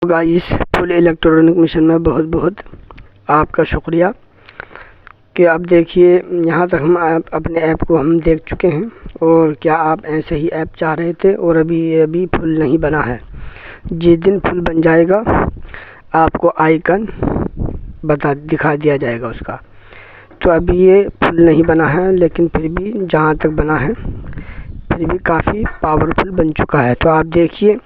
तो guys, full electronic mission में बहुत बहुत आपका शुक्रिया कि आप देखिए यहाँ तक हम अपने ऐप को हम देख चुके हैं। और क्या आप ऐसे ही ऐप चाह रहे थे और अभी फुल नहीं बना है। जिस दिन फुल बन जाएगा आपको आइकन दिखा दिया जाएगा उसका। तो अभी ये फुल नहीं बना है, लेकिन फिर भी जहाँ तक बना है फिर भी काफ़ी पावरफुल बन चुका है। तो आप देखिए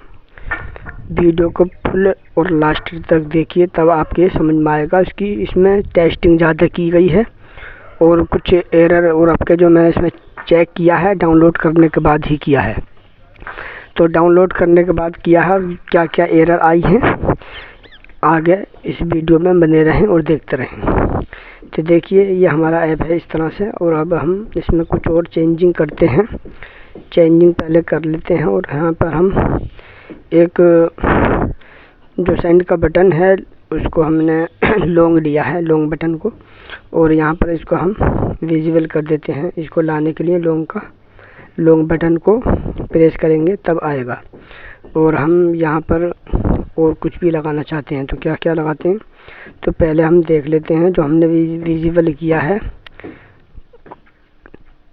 वीडियो को फुल और लास्ट तक देखिए, तब आपके समझ में आएगा। इसमें टेस्टिंग ज़्यादा की गई है और कुछ एरर और आपके जो मैं इसमें चेक किया है डाउनलोड करने के बाद ही किया है। तो डाउनलोड करने के बाद किया है और क्या क्या एरर आई हैं आगे इस वीडियो में बने रहें और देखते रहें। तो देखिए ये हमारा ऐप है इस तरह से। और अब हम इसमें कुछ और चेंजिंग करते हैं। चेंजिंग पहले कर लेते हैं और यहाँ पर हम एक जो सेंड का बटन है उसको हमने लॉन्ग लिया है, लॉन्ग बटन को, और यहाँ पर इसको हम विजिबल कर देते हैं। इसको लाने के लिए लॉन्ग बटन को प्रेस करेंगे तब आएगा। और हम यहाँ पर और कुछ भी लगाना चाहते हैं तो क्या क्या लगाते हैं तो पहले हम देख लेते हैं जो हमने विजिबल किया है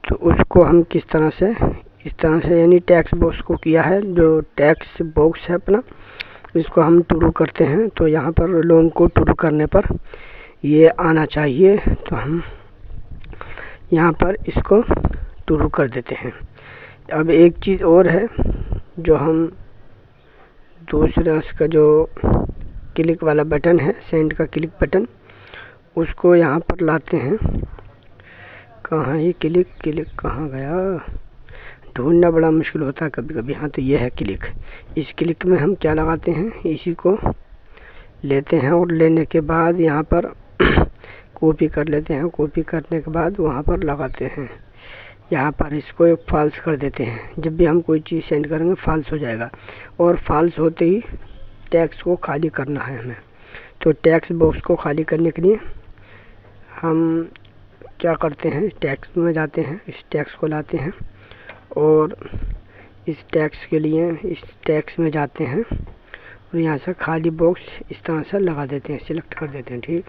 तो उसको हम किस तरह से, इस तरह से यानी टेक्स्ट बॉक्स को किया है। जो टेक्स्ट बॉक्स है अपना इसको हम टू करते हैं। तो यहाँ पर लॉन्ग को टू करने पर ये आना चाहिए। तो हम यहाँ पर इसको टू कर देते हैं। अब एक चीज़ और है जो हम दूसरा इसका जो क्लिक वाला बटन है, सेंड का क्लिक बटन, उसको यहाँ पर लाते हैं। कहाँ ये क्लिक कहाँ गया, ढूंढना बड़ा मुश्किल होता है कभी कभी। हाँ तो ये है क्लिक। इस क्लिक में हम क्या लगाते हैं, इसी को लेते हैं और लेने के बाद यहाँ पर कॉपी कर लेते हैं। कॉपी करने के बाद वहाँ पर लगाते हैं। यहाँ पर इसको एक फॉल्स कर देते हैं। जब भी हम कोई चीज़ सेंड करेंगे फॉल्स हो जाएगा और फॉल्स होते ही टेक्स्ट को खाली करना है हमें। तो टेक्स्ट बॉक्स को खाली करने के लिए हम क्या करते हैं, टेक्स्ट में जाते हैं, इस टेक्स्ट को लाते हैं और इस टेक्स्ट के लिए इस टेक्स्ट में जाते हैं और यहाँ से खाली बॉक्स इस तरह से लगा देते हैं, सिलेक्ट कर देते हैं। ठीक,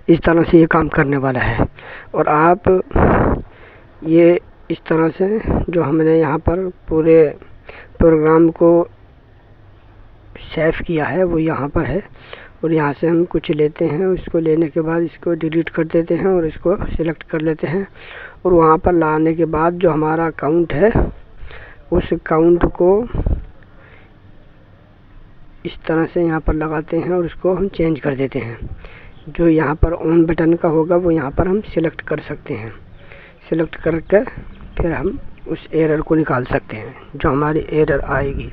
इस तरह से ये काम करने वाला है। और आप ये इस तरह से जो हमने यहाँ पर पूरे प्रोग्राम को सेव किया है वो यहाँ पर है। और यहाँ से हम कुछ लेते हैं, उसको लेने के बाद इसको डिलीट कर देते हैं और इसको सिलेक्ट कर लेते हैं। और वहाँ पर लाने के बाद जो हमारा अकाउंट है उस अकाउंट को इस तरह से यहाँ पर लगाते हैं और इसको हम चेंज कर देते हैं। जो यहाँ पर ऑन बटन का होगा वो यहाँ पर हम सिलेक्ट कर सकते हैं। सिलेक्ट करके फिर हम उस एरर को निकाल सकते हैं। जो हमारी एरर आएगी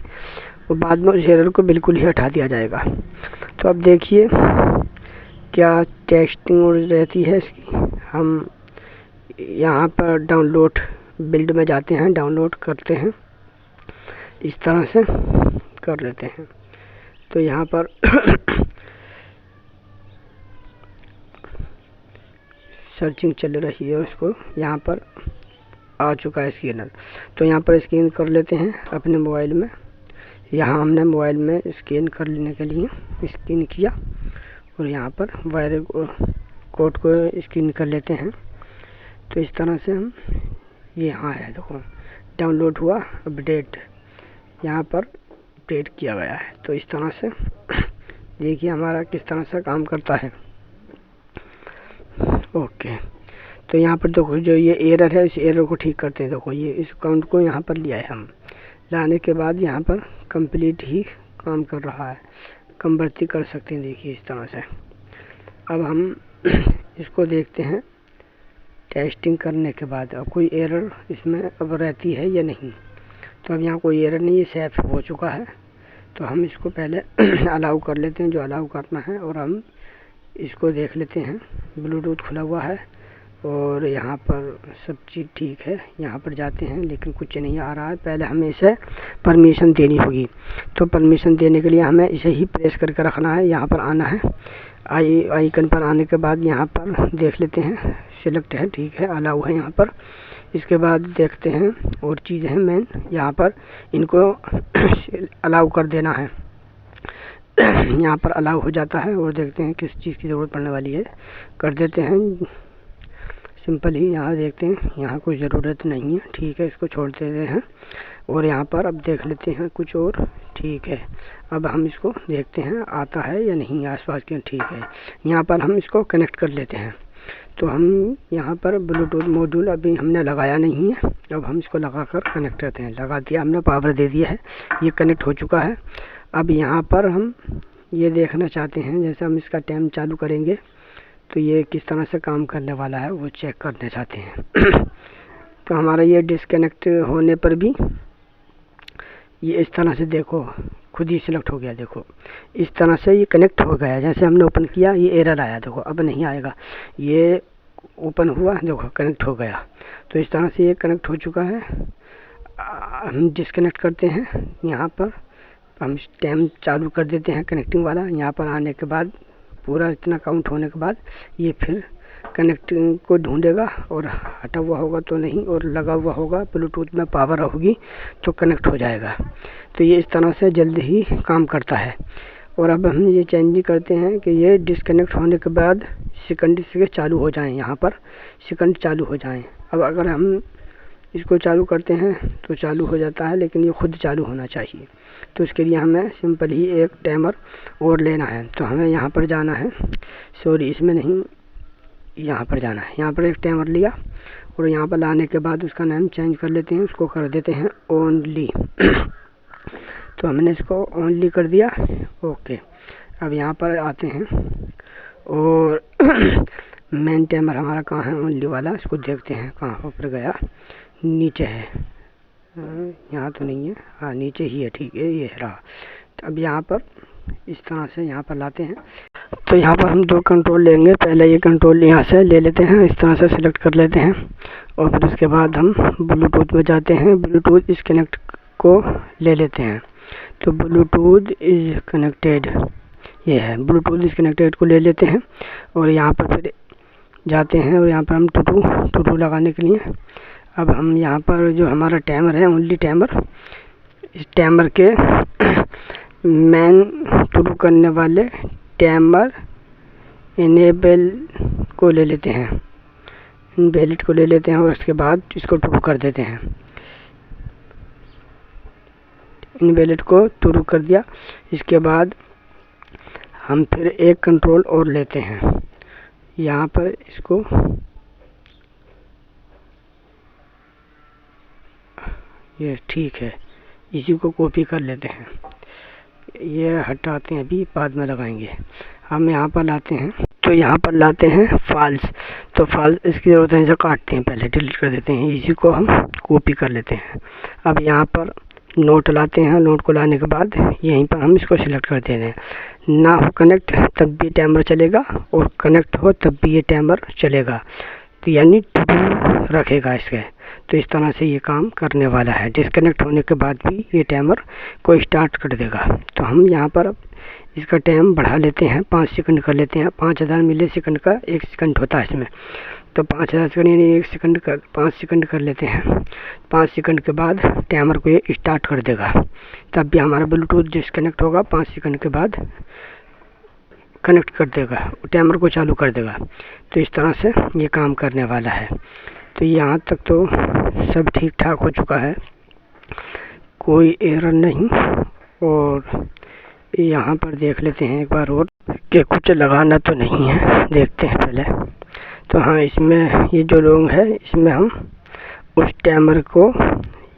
और बाद में उस एरर को बिल्कुल ही हटा दिया जाएगा। तो अब देखिए क्या टेस्टिंग रहती है इसकी। हम यहाँ पर डाउनलोड बिल्ड में जाते हैं, डाउनलोड करते हैं, इस तरह से कर लेते हैं। तो यहाँ पर सर्चिंग चल रही है, उसको यहाँ पर आ चुका है स्कैनर। तो यहाँ पर स्कैन कर लेते हैं अपने मोबाइल में। यहाँ हमने मोबाइल में स्कैन कर लेने के लिए स्कैन किया और यहाँ पर वायर कोड को स्कैन कर लेते हैं। तो इस तरह से हम ये यहाँ है, देखो डाउनलोड हुआ, अपडेट यहाँ पर अपडेट किया गया है। तो इस तरह से देखिए हमारा किस तरह से काम करता है। ओके, तो यहाँ पर देखो जो ये एरर है इस एरर को ठीक करते हैं। देखो ये इस अकाउंट को यहाँ पर लिया है, हम लाने के बाद यहाँ पर कंप्लीट ही काम कर रहा है, कन्वर्ट कर सकते हैं। देखिए इस तरह से। अब हम इसको देखते हैं टेस्टिंग करने के बाद अब कोई एरर इसमें अब रहती है या नहीं। तो अब यहाँ कोई एरर नहीं है, सेव हो चुका है। तो हम इसको पहले अलाउ कर लेते हैं जो अलाउ करना है और हम इसको देख लेते हैं। ब्लूटूथ खुला हुआ है और यहाँ पर सब चीज़ ठीक है। यहाँ पर जाते हैं लेकिन कुछ नहीं आ रहा है। पहले हमें इसे परमिशन देनी होगी। तो परमिशन देने के लिए हमें इसे ही प्रेस करके रखना है, यहाँ पर आना है। आइकन पर आने के बाद यहाँ पर देख लेते हैं, सिलेक्ट है, ठीक है, अलाउ है यहाँ पर। इसके बाद देखते हैं और चीज़ है मेन, यहाँ पर इनको अलाउ कर देना है। यहाँ पर अलाउ हो जाता है और देखते हैं किस चीज़ की ज़रूरत पड़ने वाली है, कर देते हैं सिंपल ही। यहाँ देखते हैं यहाँ कोई ज़रूरत नहीं है, ठीक है, इसको छोड़ देते हैं। और यहाँ पर अब देख लेते हैं कुछ और, ठीक है। अब हम इसको देखते हैं आता है या नहीं आसपास के, ठीक है। यहाँ पर हम इसको कनेक्ट कर लेते हैं। तो हम यहाँ पर ब्लूटूथ मॉड्यूल अभी हमने लगाया नहीं है, अब हम इसको लगा कर कनेक्ट करते हैं। लगा दिया हमने, पावर दे दिया है, ये कनेक्ट हो चुका है। अब यहाँ पर हम ये देखना चाहते हैं, जैसे हम इसका टाइम चालू करेंगे तो ये किस तरह से काम करने वाला है वो चेक करना चाहते हैं। तो हमारा ये डिस्कनेक्ट होने पर भी ये इस तरह से देखो खुद ही सिलेक्ट हो गया, देखो इस तरह से ये कनेक्ट हो गया। जैसे हमने ओपन किया ये एरर आया, देखो अब नहीं आएगा, ये ओपन हुआ, देखो कनेक्ट हो गया। तो इस तरह से ये कनेक्ट हो चुका है। हम डिस्कनेक्ट करते हैं, यहाँ पर हम टाइम चालू कर देते हैं कनेक्टिंग वाला। यहाँ पर आने के बाद पूरा इतना काउंट होने के बाद ये फिर कनेक्टिंग को ढूंढेगा और हटा हुआ होगा तो नहीं, और लगा हुआ होगा, ब्लूटूथ में पावर होगी तो कनेक्ट हो जाएगा। तो ये इस तरह से जल्द ही काम करता है। और अब हम ये चेंज करते हैं कि ये डिस्कनेक्ट होने के बाद सेकंड से चालू हो जाएं, यहाँ पर सेकंड चालू हो जाएं। अब अगर हम इसको चालू करते हैं तो चालू हो जाता है, लेकिन ये खुद चालू होना चाहिए। तो इसके लिए हमें सिंपल ही एक टाइमर और लेना है। तो हमें यहाँ पर जाना है, सॉरी इसमें नहीं, यहाँ पर जाना है। यहाँ पर एक टाइमर लिया और यहाँ पर लाने के बाद उसका नाम चेंज कर लेते हैं, उसको कर देते हैं ओनली। तो हमने इसको ओनली कर दिया, ओके। अब यहाँ पर आते हैं और मेन टाइमर हमारा कहाँ है, ओनली वाला, इसको देखते हैं कहाँ ऊपर गया, नीचे है, यहाँ तो नहीं है, हाँ नीचे ही है, ठीक है, ये रहा। तो अब यहाँ पर इस तरह से यहाँ पर लाते हैं। तो यहाँ पर हम दो कंट्रोल लेंगे, पहले ये कंट्रोल यहाँ से ले लेते हैं, इस तरह से सिलेक्ट कर लेते हैं और फिर उसके बाद हम ब्लूटूथ में जाते हैं, ब्लूटूथ इस कनेक्ट को ले लेते हैं। तो ब्लूटूथ इज कनेक्टेड, ये है ब्लूटूथ इज कनेक्टेड को ले लेते हैं और यहाँ पर फिर जाते हैं और यहाँ पर हम टू लगाने के लिए अब हम यहाँ पर जो हमारा टाइमर है, ओनली टाइमर, इस टाइमर के मेन टू करने वाले टाइमर इनेबल को ले लेते हैं, इनवैलिड को ले लेते हैं और उसके बाद इसको टू कर देते हैं। इनवैलिड को टू कर दिया। इसके बाद हम फिर एक कंट्रोल और लेते हैं, यहाँ पर इसको ये ठीक है, इसी को कॉपी कर लेते हैं, ये हटाते हैं, अभी बाद में लगाएंगे। हम यहाँ पर लाते हैं, तो यहाँ पर लाते हैं फॉल्स, तो फॉल्स इसकी ज़रूरत है, इसे काटते हैं, पहले डिलीट कर देते हैं, इसी को हम कॉपी कर लेते हैं। अब यहाँ पर नोट लाते हैं, नोट को लाने के बाद यहीं पर हम इसको सिलेक्ट कर देते हैं। ना हो कनेक्ट तब भी टाइमर चलेगा और कनेक्ट हो तब भी ये टाइमर चलेगा, तो यानी टू रखेगा इसके। तो इस तरह से ये काम करने वाला है, डिस्कनेक्ट होने के बाद भी ये टाइमर को स्टार्ट कर देगा। तो हम यहाँ पर अब इसका टाइम बढ़ा लेते हैं, 5 सेकंड कर लेते हैं। 5000 मिली सेकंड का 1 सेकंड होता है इसमें, तो 5000 सेकंड यानी 1 सेकंड कर 5 सेकंड कर लेते हैं। 5 सेकंड के बाद टाइमर को ये स्टार्ट कर देगा, तब भी हमारा ब्लूटूथ डिस्कनेक्ट होगा, 5 सेकंड के बाद कनेक्ट कर देगा, टाइमर को चालू कर देगा। तो इस तरह से ये काम करने वाला है। तो यहाँ तक तो सब ठीक ठाक हो चुका है, कोई एरर नहीं। और यहाँ पर देख लेते हैं एक बार और कि कुछ लगाना तो नहीं है, देखते हैं पहले। तो हाँ, इसमें ये जो लोग है, इसमें हम उस टाइमर को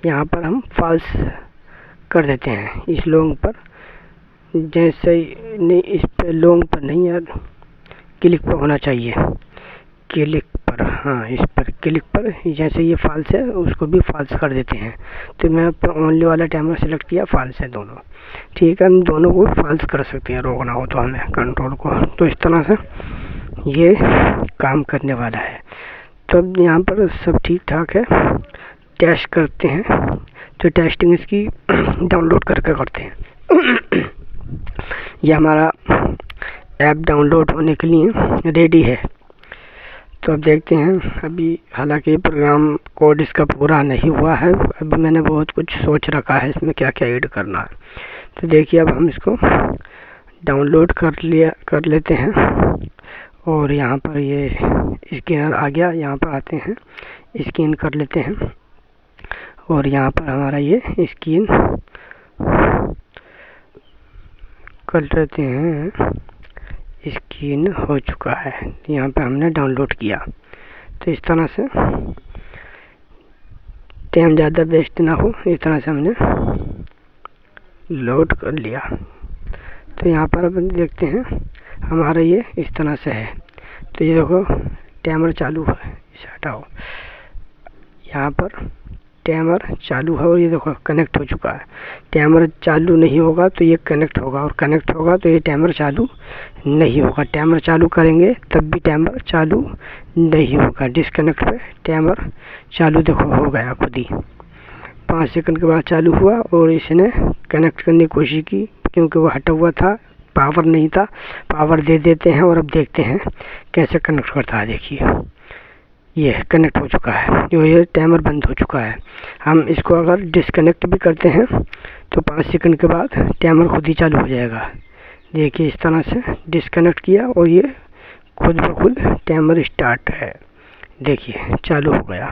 यहाँ पर हम फॉल्स कर देते हैं, इस लोग पर, जैसे नहीं इस पे लोग पर नहीं यार, क्लिक पर होना चाहिए, क्लिक पर, हाँ इस पर क्लिक पर, जैसे ये फॉल्स है उसको भी फॉल्स कर देते हैं। तो मैं ओनली वाला टाइमर सेलेक्ट किया, फॉल्स है दोनों, ठीक है। हम दोनों को फॉल्स कर सकते हैं, रोकना हो तो हमें कंट्रोल को। तो इस तरह से ये काम करने वाला है। तो अब यहाँ पर सब ठीक ठाक है, टेस्ट करते हैं। तो टेस्टिंग इसकी डाउनलोड करके करते हैं। ये हमारा ऐप डाउनलोड होने के लिए रेडी है। तो अब देखते हैं, अभी हालांकि प्रोग्राम कोड इसका पूरा नहीं हुआ है, अभी मैंने बहुत कुछ सोच रखा है इसमें क्या क्या ऐड करना है। तो देखिए अब हम इसको डाउनलोड कर लेते हैं। और यहाँ पर ये स्कैनर आ गया, यहाँ पर आते हैं, स्कैन कर लेते हैं और यहाँ पर हमारा ये स्कैन कर लेते हैं। स्कैन हो चुका है, यहाँ पे हमने डाउनलोड किया। तो इस तरह से टाइम ज़्यादा वेस्ट ना हो, इस तरह से हमने लोड कर लिया। तो यहाँ पर अपन देखते हैं हमारा ये इस तरह से है। तो ये देखो टाइमर चालू है, इसे हटाओ, यहाँ पर टाइमर चालू है और ये देखो कनेक्ट हो चुका है। टाइमर चालू नहीं होगा तो ये कनेक्ट होगा और कनेक्ट होगा तो ये टाइमर चालू नहीं होगा। टाइमर चालू करेंगे तब भी टाइमर चालू नहीं होगा। डिस्कनेक्ट पे टाइमर चालू देखो हो गया खुद ही, 5 सेकंड के बाद चालू हुआ और इसने कनेक्ट करने की कोशिश की क्योंकि वो हटा हुआ था, पावर नहीं था। पावर दे देते हैं और अब देखते हैं कैसे कनेक्ट करता है। देखिए ये कनेक्ट हो चुका है, जो ये टाइमर बंद हो चुका है। हम इसको अगर डिस्कनेक्ट भी करते हैं तो 5 सेकंड के बाद टाइमर खुद ही चालू हो जाएगा। देखिए इस तरह से डिस्कनेक्ट किया और ये खुद ब खुद टाइमर स्टार्ट है, देखिए चालू हो गया।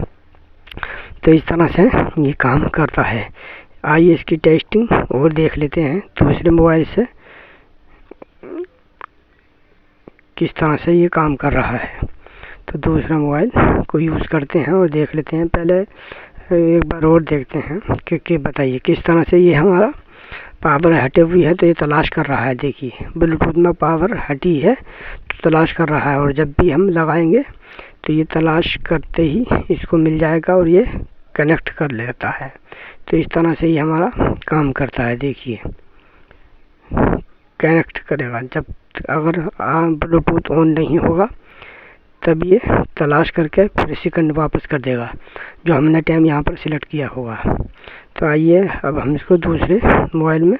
तो इस तरह से ये काम करता है। आइए इसकी टेस्टिंग और देख लेते हैं दूसरे मोबाइल से किस तरह से ये काम कर रहा है। तो दूसरा मोबाइल को यूज़ करते हैं और देख लेते हैं। पहले एक बार और देखते हैं कि बताइए किस तरह से ये हमारा पावर हटी हुई है तो ये तलाश कर रहा है। देखिए ब्लूटूथ में पावर हटी है तो तलाश कर रहा है और जब भी हम लगाएंगे तो ये तलाश करते ही इसको मिल जाएगा और ये कनेक्ट कर लेता है। तो इस तरह से ये हमारा काम करता है। देखिए कनेक्ट करेगा, जब अगर ब्लूटूथ ऑन नहीं होगा तब ये तलाश करके फिर सेकंड वापस कर देगा जो हमने टाइम यहाँ पर सिलेक्ट किया होगा। तो आइए अब हम इसको दूसरे मोबाइल में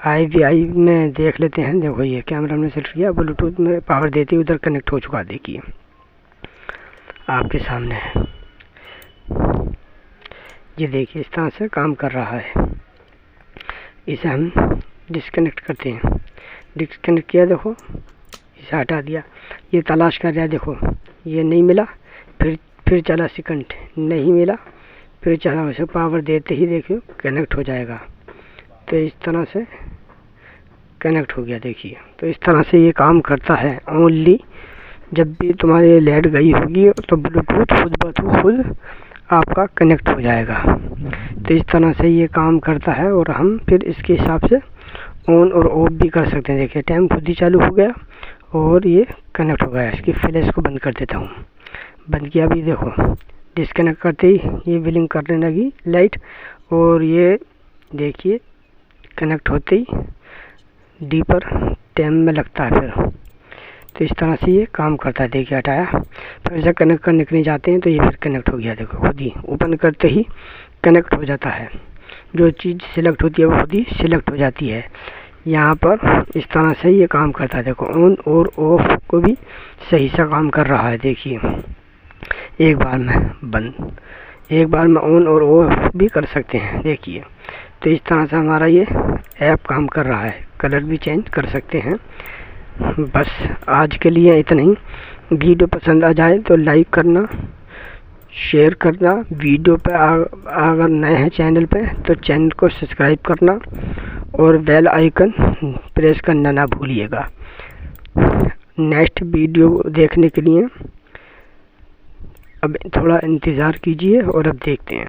IVI में देख लेते हैं। देखो ये कैमरा में सेलेक्ट किया, ब्लूटूथ में पावर देते ही उधर कनेक्ट हो चुका। देखिए आपके सामने है, ये देखिए इस तरह से काम कर रहा है। इसे हम डिस्कनेक्ट करते हैं, डिस्कनेक्ट किया, देखो इसे हटा दिया। ये तलाश कर रहा है, देखो ये नहीं मिला, फिर चला सेकंड, नहीं मिला, फिर चला, वैसे पावर देते ही देखिए कनेक्ट हो जाएगा। तो इस तरह से कनेक्ट हो गया। देखिए तो इस तरह से ये काम करता है। ओनली जब भी तुम्हारी लाइट गई होगी तो ब्लूटूथ खुद आपका कनेक्ट हो जाएगा। तो इस तरह से ये काम करता है और हम फिर इसके हिसाब से ऑन और ऑफ भी कर सकते हैं। देखिए टाइम खुद ही चालू हो गया और ये कनेक्ट हो गया। इसकी फ्लैश को बंद कर देता हूँ, बंद किया भी, देखो डिस्कनेक्ट करते ही ये ब्लिंक करने लगी लाइट और ये देखिए कनेक्ट होते ही डी पर टाइम में लगता है फिर। तो इस तरह से ये काम करता है। देखिए हटाया, फिर से कनेक्ट करने के लिए जाते हैं तो ये फिर कनेक्ट हो गया। देखो खुद ही ओपन करते ही कनेक्ट हो जाता है, जो चीज़ सिलेक्ट होती है वो खुद ही सिलेक्ट हो जाती है। यहाँ पर इस तरह से ये काम करता है। देखो ऑन और ऑफ को भी सही से काम कर रहा है। देखिए एक बार में बंद, एक बार में ऑन और ऑफ भी कर सकते हैं। देखिए तो इस तरह से हमारा ये ऐप काम कर रहा है। कलर भी चेंज कर सकते हैं। बस आज के लिए इतना ही। वीडियो पसंद आ जाए तो लाइक करना, शेयर करना। वीडियो पे अगर नए हैं चैनल पे तो चैनल को सब्सक्राइब करना और बेल आइकन प्रेस करना ना भूलिएगा। नेक्स्ट वीडियो देखने के लिए अब थोड़ा इंतज़ार कीजिए और अब देखते हैं।